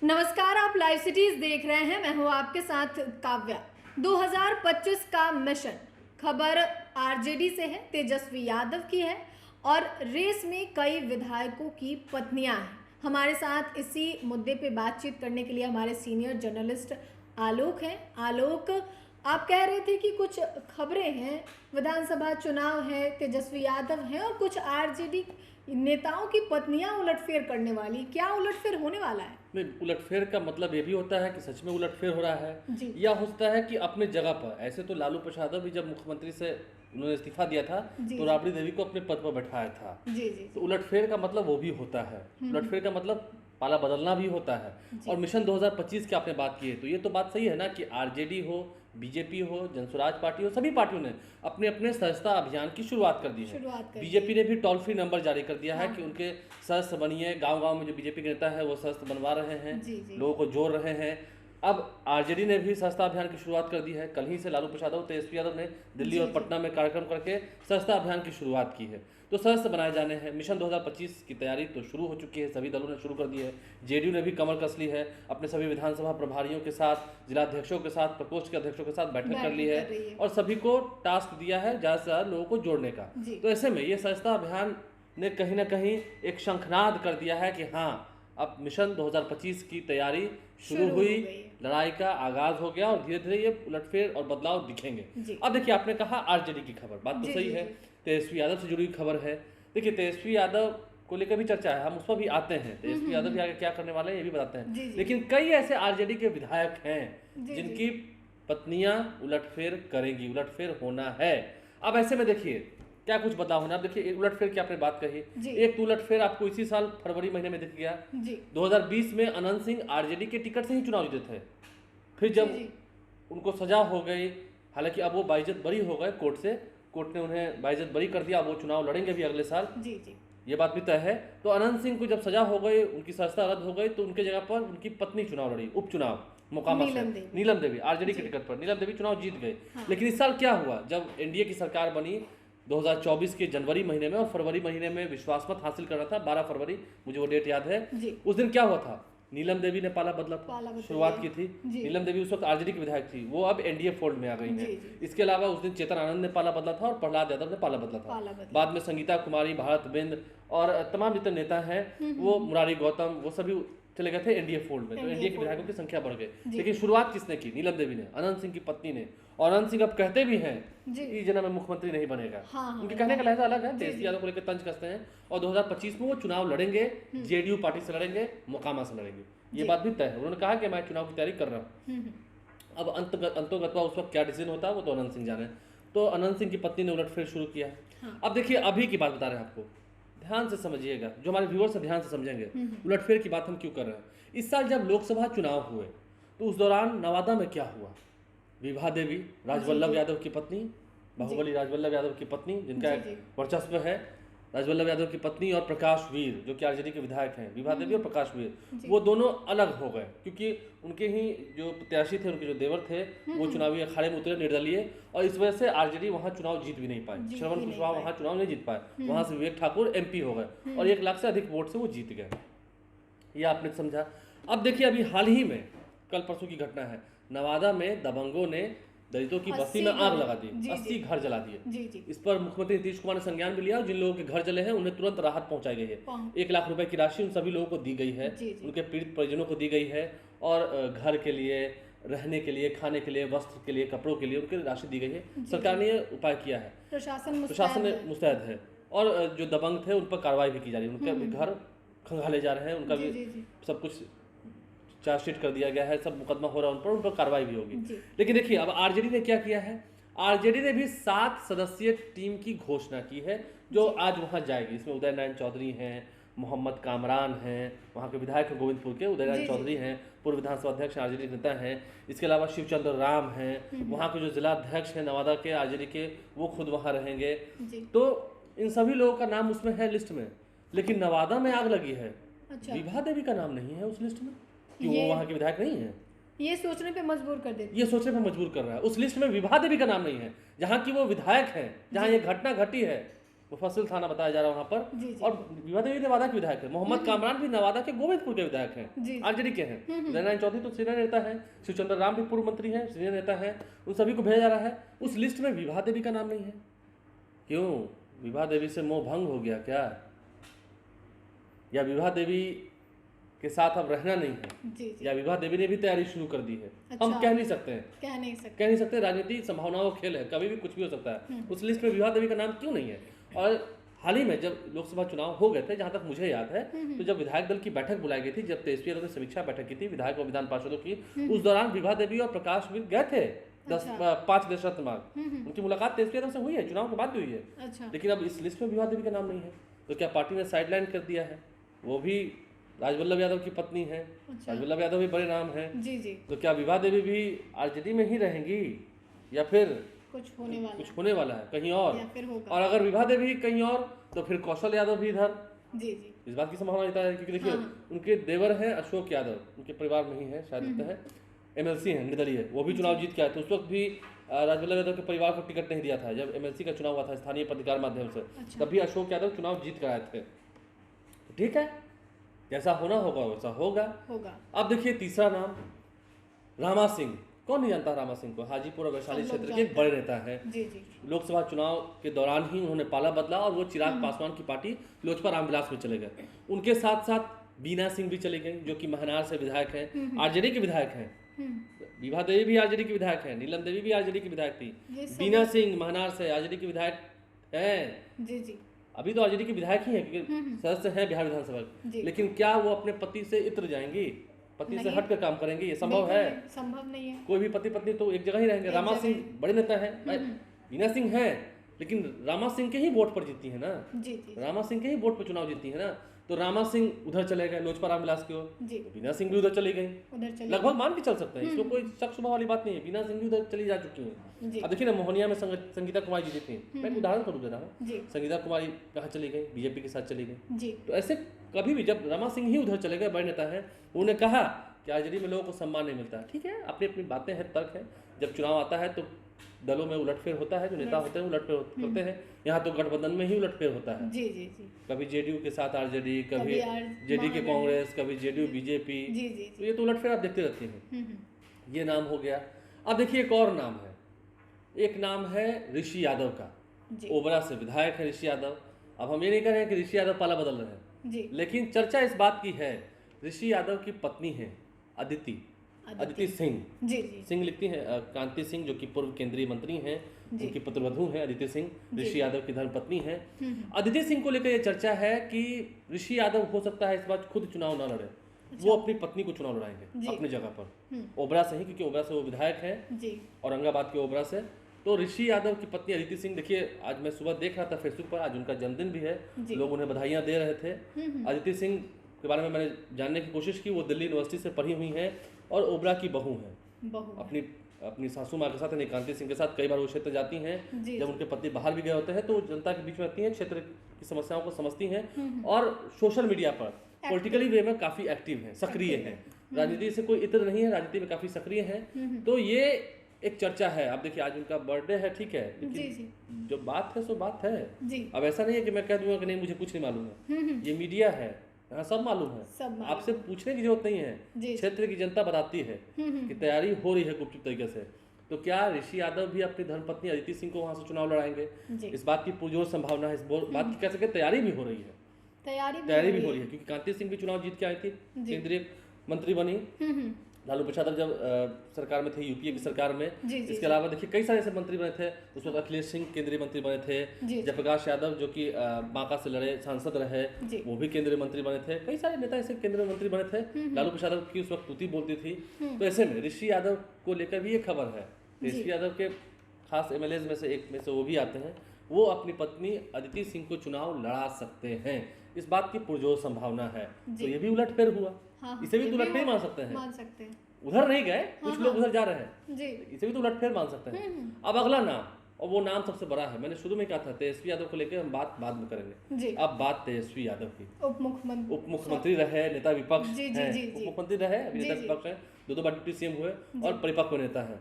नमस्कार, आप live cities देख रहे हैं। मैं हूं आपके साथ काव्या। 2025 का मिशन खबर आरजेडी से है, तेजस्वी यादव की है और रेस में कई विधायकों की पत्नियां हैं। हमारे साथ इसी मुद्दे पे बातचीत करने के लिए हमारे सीनियर जर्नलिस्ट आलोक हैं। आलोक, आप कह रहे थे कि कुछ खबरें हैं, विधानसभा चुनाव है, तेजस्वी यादव हैं और कुछ आरजेडी नेताओं की पत्नियां उलटफेर करने वाली। क्या उलटफेर होने वाला है? नहीं, उलटफेर का मतलब ये भी होता है कि सच में उलटफेर हो रहा है जी। या होता है कि अपने जगह पर। ऐसे तो लालू प्रसाद भी जब मुख्यमंत्री से उन्होंने इस्तीफा दिया था जी, तो राबड़ी देवी को अपने पद पर बैठाया था। जी जी तो उलटफेर का मतलब वो भी होता है। उलटफेर का मतलब पाला बदलना भी होता है। और मिशन 2025 की आपने बात की है तो ये तो बात सही है ना कि आरजेडी हो, बीजेपी हो, जनसुराज पार्टी हो, सभी पार्टियों ने अपने अपने सदस्यता अभियान की शुरुआत कर दी है। बीजेपी ने भी टोल फ्री नंबर जारी कर दिया है कि उनके सदस्य बनिए। गांव-गांव में जो बीजेपी के नेता है वो सदस्य बनवा रहे हैं, लोगों को जोड़ रहे हैं। अब आरजेडी ने भी सदस्यता अभियान की शुरुआत कर दी है। कल ही से लालू प्रसाद और तेजस्वी यादव ने दिल्ली और पटना में कार्यक्रम करके सदस्यता अभियान की शुरुआत की है। तो सदस्य बनाए जाने हैं। मिशन 2025 की तैयारी तो शुरू हो चुकी है, सभी दलों ने शुरू कर दी है। जेडीयू ने भी कमर कस ली है, अपने सभी विधानसभा प्रभारियों के साथ, जिलाध्यक्षों के साथ, प्रकोष्ठ के अध्यक्षों के साथ बैठक कर ली है और सभी को टास्क दिया है ज़्यादा से ज़्यादा लोगों को जोड़ने का। तो ऐसे में ये सदस्यता अभियान ने कहीं ना कहीं एक शंखनाद कर दिया है कि हाँ, अब मिशन 2025 की तैयारी शुरू हुई, लड़ाई का आगाज हो गया और धीरे धीरे ये उलटफेर और बदलाव दिखेंगे। अब देखिए, आपने कहा आरजेडी की खबर, बात तो सही है। तेजस्वी यादव से जुड़ी हुई खबर है। देखिए, तेजस्वी यादव को लेकर भी चर्चा है, हम उस पर भी आते हैं। तेजस्वी यादव भी आगे क्या करने वाले हैं ये भी बताते हैं। लेकिन कई ऐसे आरजेडी के विधायक हैं जिनकी पत्नियां उलटफेर करेंगी, उलटफेर होना है। अब ऐसे में देखिए क्या कुछ बदलाव होना। अब देखिए, एक उलटफेर की आपने बात कही, एक तो उलटफेर आपको इसी साल फरवरी महीने में दिख गया। 2020 में अनंत सिंह आरजेडी के टिकट से ही चुनाव जीते थे। फिर जब उनको सजा हो गई, हालांकि अब वो बाइज्जत बरी हो गए कोर्ट से, कोर्ट ने उन्हें बाइज्जत बरी कर दिया, वो चुनाव लड़ेंगे भी अगले साल। ये बात भी तय है। तो अनंत सिंह को जब सजा हो गई, उनकी सदस्यता रद्द हो गई, तो उनके जगह पर उनकी पत्नी चुनाव लड़ी, उपचुनाव मोकामा से, नीलम देवी आरजेडी के टिकट पर। नीलम देवी चुनाव जीत गए। लेकिन इस साल क्या हुआ, जब एनडीए की सरकार बनी 2024 के जनवरी महीने में और फरवरी महीने में विश्वास मत हासिल करना था, 12 फरवरी, मुझे वो डेट याद है। उस दिन क्या हुआ था, नीलम देवी ने पाला बदला था, शुरुआत की थी। नीलम देवी उस वक्त आरजेडी की विधायक थी, वो अब एनडीए फोल्ड में आ गई हैं। इसके अलावा उस दिन चेतन आनंद ने पाला बदला था और प्रहलाद यादव ने पाला बदला था। बाद में संगीता कुमारी, भारत बिंद और तमाम जितने नेता हैं, वो मुरारी गौतम, वो सभी चले गए थे एनडीए फोल्ड में। तो एनडीए के विधायकों की संख्या बढ़ गई। लेकिन शुरुआत किसने की? नीलम देवी ने, अनंत सिंह की पत्नी ने। और अनंत सिंह अब कहते भी हैं कि जना में मुख्यमंत्री नहीं बनेगा। उनके कहने का लहजा अलग है, तेजस्वी यादव को लेकर तंज कसते हैं। और 2025 में वो चुनाव लड़ेंगे, जेडीयू पार्टी से लड़ेंगे, मोकामा से लड़ेंगे, ये बात भी तय है। उन्होंने कहा कि मैं चुनाव की तैयारी कर रहा हूँ। अब अंतोगत्वा उस वक्त क्या डिसीजन होता है वो तो अनंत सिंह जाने। तो अनंत सिंह की पत्नी ने उलटफेर शुरू किया। अब देखिए, अभी की बात बता रहे हैं आपको, ध्यान से समझिएगा, जो हमारे व्यूअर्स से ध्यान से समझेंगे उलटफेर की बात हम क्यों कर रहे हैं। इस साल जब लोकसभा चुनाव हुए तो उस दौरान नवादा में क्या हुआ, विभा देवी, राजवल्लभ यादव की पत्नी, बाहुबली राजवल्लभ यादव की पत्नी, जिनका वर्चस्व है, राजवल्लभ यादव की पत्नी और प्रकाश वीर जो कि आरजेडी के विधायक हैं, विभा देवी और प्रकाश वीर, वो दोनों अलग हो गए क्योंकि उनके ही जो प्रत्याशी थे, उनके जो देवर थे, वो चुनावी अखाड़े में उतरे निर्दलीय, और इस वजह से आरजेडी वहां चुनाव जीत भी नहीं पाए। श्रवण कुशवाहा वहां चुनाव नहीं जीत पाए, वहां से विवेक ठाकुर एमपी हो गए और 1 लाख से अधिक वोट से वो जीत गए। ये आपने समझा। अब देखिए, अभी हाल ही में कल परसों की घटना है, नवादा में दबंगों ने दलितों की बस्ती में आग लगा दी, 80 घर जला दिए। इस पर मुख्यमंत्री नीतीश कुमार ने संज्ञान भी लिया। जिन लोगों के घर जले हैं उन्हें तुरंत राहत पहुंचाई गई है। 1 लाख रुपए की राशि उन सभी लोगों को दी गई है, उनके पीड़ित परिजनों को दी गई है। और घर के लिए, रहने के लिए, खाने के लिए, वस्त्र के लिए, कपड़ों के लिए उनकी राशि दी गई है। सरकार ने ये उपाय किया है, प्रशासन मुस्तैद है। और जो दबंग थे उन पर कार्रवाई भी की जा रही है, उनके घर खंगाले जा रहे हैं, उनका भी सब कुछ चार्जशीट कर दिया गया है, सब मुकदमा हो रहा है उन पर कार्रवाई भी होगी। लेकिन देखिए, अब आरजेडी ने क्या किया है, आरजेडी ने भी 7 सदस्यीय टीम की घोषणा की है जो आज वहां जाएगी। इसमें उदय नारायण चौधरी हैं, मोहम्मद कामरान हैं, वहाँ के विधायक हैं गोविंदपुर के, उदय नारायण चौधरी हैं, पूर्व विधानसभा अध्यक्ष आरजेडी नेता हैं। इसके अलावा शिवचंद्र राम हैं, वहाँ के जो जिला अध्यक्ष हैं नवादा के आरजेडी के, वो खुद वहाँ रहेंगे। तो इन सभी लोगों का नाम उसमें है लिस्ट में। लेकिन नवादा में आग लगी है, विभा देवी का नाम नहीं है उस लिस्ट में, कि वो वहाँ के विधायक नहीं है। ये सोचने पे मजबूर कर देती है, ये सोचने पे मजबूर कर रहा है। उस लिस्ट में विभा देवी का नाम नहीं है, जहाँ की वो विधायक है, जहाँ ये घटना घटी है। मुफस्सिल थाना बताया जा रहा है वहाँ पर। जी जी और विभा देवी नवादा के विधायक है, मोहम्मद कामरान भी नवादा के गोविंदपुर के विधायक हैं, जी आरजेडी के हैं। नारायण चौधरी तो सीनियर नेता है, शिवचंद्र राम भी पूर्व मंत्री हैं, सीनियर नेता है, उन सभी को भेजा जा रहा है। उस लिस्ट में विभा देवी का नाम नहीं है। क्यों? विभा देवी से मोह भंग हो गया क्या, या विभा देवी के साथ अब रहना नहीं है, जी जी या विभा देवी ने भी तैयारी शुरू कर दी है? अच्छा। हम कह नहीं सकते हैं, कह नहीं सकते। कह नहीं सकते। राजनीति संभावनाओं का खेल है, कभी भी कुछ भी हो सकता है। उस लिस्ट में विभा देवी का नाम क्यों नहीं है? और हाल ही में जब लोकसभा चुनाव हो गए थे, जहां तक मुझे याद है, तो जब विधायक दल की बैठक बुलाई गई थी, जब तेजस्वी यादव ने समीक्षा बैठक की थी विधायक और विधान पार्षदों की, उस दौरान विभा देवी और प्रकाश मिल गए थे 5 देशरत्न मार्ग। उनकी मुलाकात तेजस्वी यादव से हुई है, चुनाव के बाद भी हुई है। अच्छा लेकिन अब इस लिस्ट में विभा देवी का नाम नहीं है, तो क्या पार्टी ने साइडलाइन कर दिया है? वो भी राजवल्लभ यादव की पत्नी है, अच्छा। राजवल्लभ यादव भी बड़े नाम है, जी जी तो क्या विभा देवी भी आरजेडी में ही रहेंगी, या फिर कुछ होने वाला कुछ होने वाला है कहीं और? या फिर होगा। और अगर विभा देवी कहीं और, तो फिर कौशल यादव भी इधर। जी जी इस बात की संभावना रहता है, क्योंकि देखिए उनके देवर हैं अशोक यादव, उनके परिवार में ही है शायद, लगता है एमएलसी हैं, निर्दलीय, वो भी चुनाव जीत के आए थे। उस वक्त भी राजवल्लभ यादव के परिवार को टिकट नहीं दिया था जब एमएलसी का चुनाव हुआ था स्थानीय पत्रकार माध्यम से, तभी अशोक यादव चुनाव जीत कर आए थे। ठीक है, जैसा होना होगा वैसा होगा। अब देखिए तीसरा नाम, रामा सिंह। कौन नहीं जानता रामा सिंह को? हाजीपुर और वैशाली क्षेत्र के एक बड़े नेता हैं। जी जी लोकसभा चुनाव के दौरान ही उन्होंने पाला बदला और वो चिराग पासवान की पार्टी लोजपा रामविलास में चले गए। उनके साथ साथ बीना सिंह भी चली गई, जो कि महनार से विधायक हैं, आरजेडी के विधायक हैं। विभा देवी भी आरजेडी की विधायक हैं, नीलम देवी भी आरजेडी की विधायक थी, बीना सिंह महनार से आरजेडी के विधायक हैं। जी जी अभी तो आरजेडी के विधायक ही हैं, क्योंकि सदस्य हैं बिहार विधानसभा। लेकिन क्या वो अपने पति से इत्र जाएंगी, पति से हट कर काम करेंगे? ये संभव है? संभव नहीं है। कोई भी पति पत्नी तो एक जगह ही रहेंगे। रामा सिंह बड़े नेता हैं, बीना सिंह हैं, लेकिन रामा सिंह के ही वोट पर जीती है ना। जी जी रामा सिंह के ही वोट पर चुनाव जीती है ना, तो रामा सिंह उधर चले गए लोजपा रामविलास की ओर, जी बीना सिंह भी उधर चली गई। उधर चले लगभग मान के चल सकते हैं, इसमें कोई शक शुबा वाली बात नहीं है। बीना सिंह भी उधर चली जा चुकी हैं। जी अब देखिए ना, मोहनिया में संगीता कुमारी जी थी, मैं एक उदाहरण करूँ दे रहा हूँ। जी संगीता कुमारी कहाँ चली गई? बीजेपी के साथ चली गई। जी तो ऐसे कभी भी जब रामा सिंह ही उधर चले गए, बड़े नेता हैं, उन्होंने कहा कि आरजेडी में लोगों को सम्मान नहीं मिलता। ठीक है, अपनी अपनी बातें हैं, तर्क है। जब चुनाव आता है तो दलों में उलटफेर होता है, जो नेता होते हैं उलटफेर करते हैं। यहाँ तो गठबंधन में ही उलटफेर होता है। जी जी जी कभी जेडीयू के साथ आरजेडी, कभी जेडी के कांग्रेस, कभी जेडीयू बीजेपी। जी जी तो ये तो उलटफेर आप देखते रहते हैं। ये नाम हो गया। अब देखिए एक और नाम है, एक नाम है ऋषि यादव का। ओबरा से विधायक है ऋषि यादव। अब हम ये नहीं कह रहे हैं कि ऋषि यादव पाला बदल रहे हैं जी, लेकिन चर्चा इस बात की है, ऋषि यादव की पत्नी है अदिति सिंह। जी जी सिंह लिखती हैं, कांति सिंह, जो कि पूर्व केंद्रीय मंत्री हैं, उनकी पुत्रवधू हैं अदिति सिंह, ऋषि यादव की धर्मपत्नी हैं। अदिति सिंह को लेकर ये चर्चा है कि ऋषि यादव हो सकता है इस बार खुद चुनाव न लड़े, वो अपनी पत्नी को चुनाव लड़ाएंगे अपनी जगह पर, ओबरा से ही, क्योंकि ओबरा से वो विधायक हैं जी औरंगाबाद के ओबरा से। तो ऋषि यादव की पत्नी अदिति सिंह, देखिए आज मैं सुबह देख रहा था फेसबुक पर, आज उनका जन्मदिन भी है, लोग उन्हें बधाइयाँ दे रहे थे। अदिति सिंह के बारे में मैंने जानने की कोशिश की, वो दिल्ली यूनिवर्सिटी से पढ़ी हुई हैं और ओबरा की बहू हैं। अपनी सासू माँ के साथ, कांति सिंह के साथ कई बार वो क्षेत्र जाती हैं। जब उनके पति बाहर भी गए होते हैं तो जनता के बीच में रहती हैं, क्षेत्र की समस्याओं को समझती हैं और सोशल मीडिया पर पॉलिटिकली वे में काफ़ी एक्टिव हैं, सक्रिय हैं। राजनीति से कोई इत्र नहीं है, राजनीति में काफ़ी सक्रिय हैं। तो ये एक चर्चा है। अब देखिए आज उनका बर्थडे है, ठीक है, लेकिन जो बात है सो बात है। अब ऐसा नहीं है कि मैं कह दूंगा कि नहीं मुझे कुछ नहीं मालूम है, ये मीडिया है, यहाँ सब मालूम है, आपसे पूछने की जरूरत नहीं है, क्षेत्र की जनता बताती है कि तैयारी हो रही है गुपचुप तरीके से। तो क्या ऋषि यादव भी अपनी धर्मपत्नी अदिति सिंह को वहाँ से चुनाव लड़ाएंगे? इस बात की पुरजोर संभावना है, इस बात की कह सकते तैयारी भी हो रही है, तैयारी भी हो रही है, क्योंकि कांति सिंह भी चुनाव जीत के आई थी, केंद्रीय मंत्री बनी लालू प्रसाद जब सरकार में थे, यूपीए की सरकार में। इसके अलावा देखिए कई सारे ऐसे मंत्री बने थे, उस वक्त अखिलेश सिंह केंद्रीय मंत्री बने थे, जयप्रकाश यादव जो कि बांका से लड़े सांसद रहे, वो भी केंद्रीय मंत्री बने थे। कई सारे नेता ऐसे केंद्रीय मंत्री बने थे। लालू प्रसाद की उस वक्त तूती बोलती थी। तो ऐसे में ऋषि यादव को लेकर भी ये खबर है, ऋषि यादव के खास एमएलए में से एक में से वो भी आते हैं, वो अपनी पत्नी अदिति सिंह को चुनाव लड़ा सकते हैं, इस बात की पुरजोर संभावना है। तो ये भी उलटफेर हुआ, इसे भी तो उलटफेर मान सकते हैं। उधर नहीं गए, कुछ लोग उधर जा रहे हैं, इसे भी तो उलटफेर मान सकते हैं। अब अगला नाम, और वो नाम सबसे बड़ा है, मैंने शुरू में कहा था तेजस्वी यादव को लेकर हम बात बाद में करेंगे। अब बात तेजस्वी यादव की, उप मुख्यमंत्री रहे, नेता विपक्ष हैं, उप मुख्यमंत्री रहे, अभी नेता विपक्ष हैं, 2 बार डिप्टी सीएम हुए और परिपक्व नेता हैं।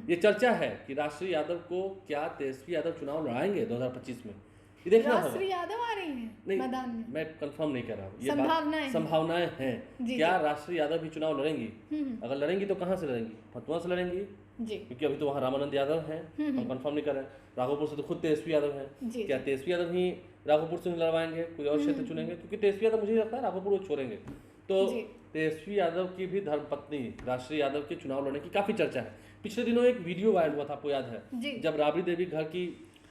ये चर्चा है कि राष्ट्रीय यादव को क्या तेजस्वी यादव चुनाव लड़ाएंगे 2025 में, ये देखना होगा। राष्ट्रीय यादव आ रही हैं मैदान में? मैं कंफर्म नहीं कर रहा हूँ, ये संभावनाएं हैं। क्या राष्ट्रीय यादव भी चुनाव लड़ेंगी? अगर लड़ेंगी तो कहाँ से लड़ेंगी? फतुहा से लड़ेंगी जी, क्योंकि अभी तो वहाँ रामानंद यादव हैं, हम कंफर्म नहीं कर रहे हैं। राघोपुर से तो खुद तेजस्वी यादव हैं, क्या तेजस्वी यादव ही राघोपुर से लड़वाएंगे, कोई और क्षेत्र चुनेंगे? क्योंकि तेजस्वी यादव मुझे लगता है राघोपुर को छोड़ेंगे। तो तेजस्वी यादव की भी धर्मपत्नी राष्ट्रीय यादव के चुनाव लड़ने की काफी चर्चा है। पिछले दिनों एक वीडियो वायरल हुआ था, आपको याद है, जब राबड़ी देवी घर की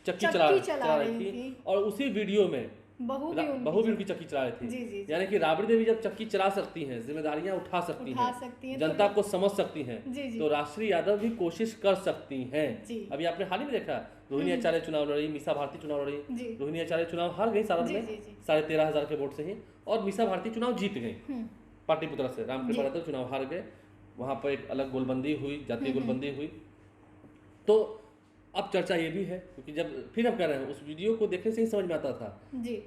चक्की चला रही थी और उसी वीडियो में बहू भी उनकी चक्की चला रही थी। यानी कि राबड़ी देवी जब चक्की चला सकती हैं, जिम्मेदारियां उठा सकती हैं, जनता को समझ सकती हैं, तो राष्ट्रीय यादव भी कोशिश कर सकती हैं। अभी आपने हाल ही में देखा, रोहिणी आचार्य चुनाव लड़ी, मीसा भारती चुनाव लड़ी, रोहिणी आचार्य चुनाव हार गई सारण में 13,500 के वोट से ही, और मीसा भारती चुनाव जीत गई पाटलिपुत्र से। रामकृपाल यादव चुनाव हार गए, वहां पर एक अलग गोलबंदी हुई, जातीय गोलबंदी हुई। तो अब चर्चा ये भी है, क्योंकि जब फिर हम कह रहे हैं, उस वीडियो को देखने से ही समझ में आता था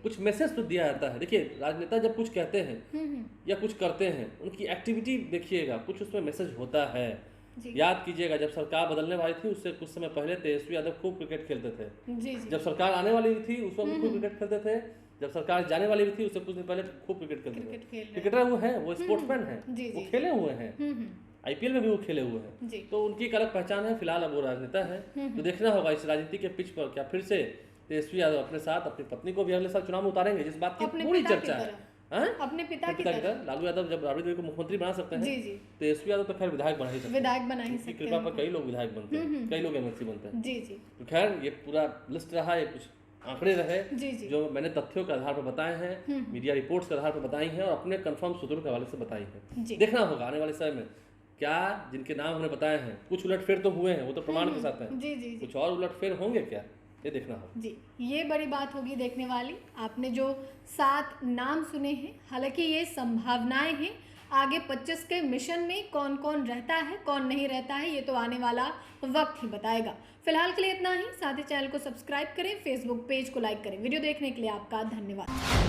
कुछ मैसेज तो दिया जाता है। देखिए, राजनेता जब कुछ कहते हैं या कुछ करते हैं, उनकी एक्टिविटी देखिएगा, कुछ उसमें मैसेज होता है। याद कीजिएगा, जब सरकार बदलने वाली थी उससे कुछ समय पहले तेजस्वी यादव खूब क्रिकेट खेलते थे। जब सरकार आने वाली थी उस वक्त खूब क्रिकेट खेलते थे। जब सरकार जाने वाली भी थी उससे कुछ दिन पहले खूब क्रिकेट खेलते थे। क्रिकेटर वो हैं, वो स्पोर्ट्समैन हैं, वो खेले हुए हैं, आईपीएल में भी वो खेले हुए हैं, तो उनकी एक अलग पहचान है। फिलहाल अब वो राजनेता है, तो देखना होगा इस राजनीति के पिच पर क्या फिर से तेजस्वी यादव अपने साथ अपनी पत्नी को भी अगले साल चुनाव में उतारेंगे, जिस बात की पूरी चर्चा है। अपने पिता की तरह लालू यादव जब राबड़ी देवी को मुख्यमंत्री बना सकते हैं, तेजस्वी यादव तो खैर विधायक बना ही सकते हैं। विधायक बना ही सकते हैं, कृपा पर कई लोग विधायक बनते हैं, कई लोग एमएलसी बनते हैं। तो खैर ये पूरा लिस्ट रहा, ये कुछ आंकड़े रहे जो मैंने तथ्यों के आधार पर बताए हैं, मीडिया रिपोर्ट्स के आधार पर बताई हैं और अपने कंफर्म सूत्रों के हवाले से बताई है। देखना होगा आने वाले समय में क्या जिनके नाम हमने बताए हैं, कुछ उलटफेर तो हुए हैं, वो तो प्रमाण के साथ हैं, कुछ और उलटफेर होंगे क्या, ये देखना होगा। जी, ये बड़ी बात होगी देखने वाली। आपने जो 7 नाम सुने हैं, हालांकि ये संभावनाएं हैं, आगे 25 के मिशन में कौन कौन रहता है कौन नहीं रहता है, ये तो आने वाला वक्त ही बताएगा। फिलहाल के लिए इतना ही। साथ ही चैनल को सब्सक्राइब करें, फेसबुक पेज को लाइक करें। वीडियो देखने के लिए आपका धन्यवाद।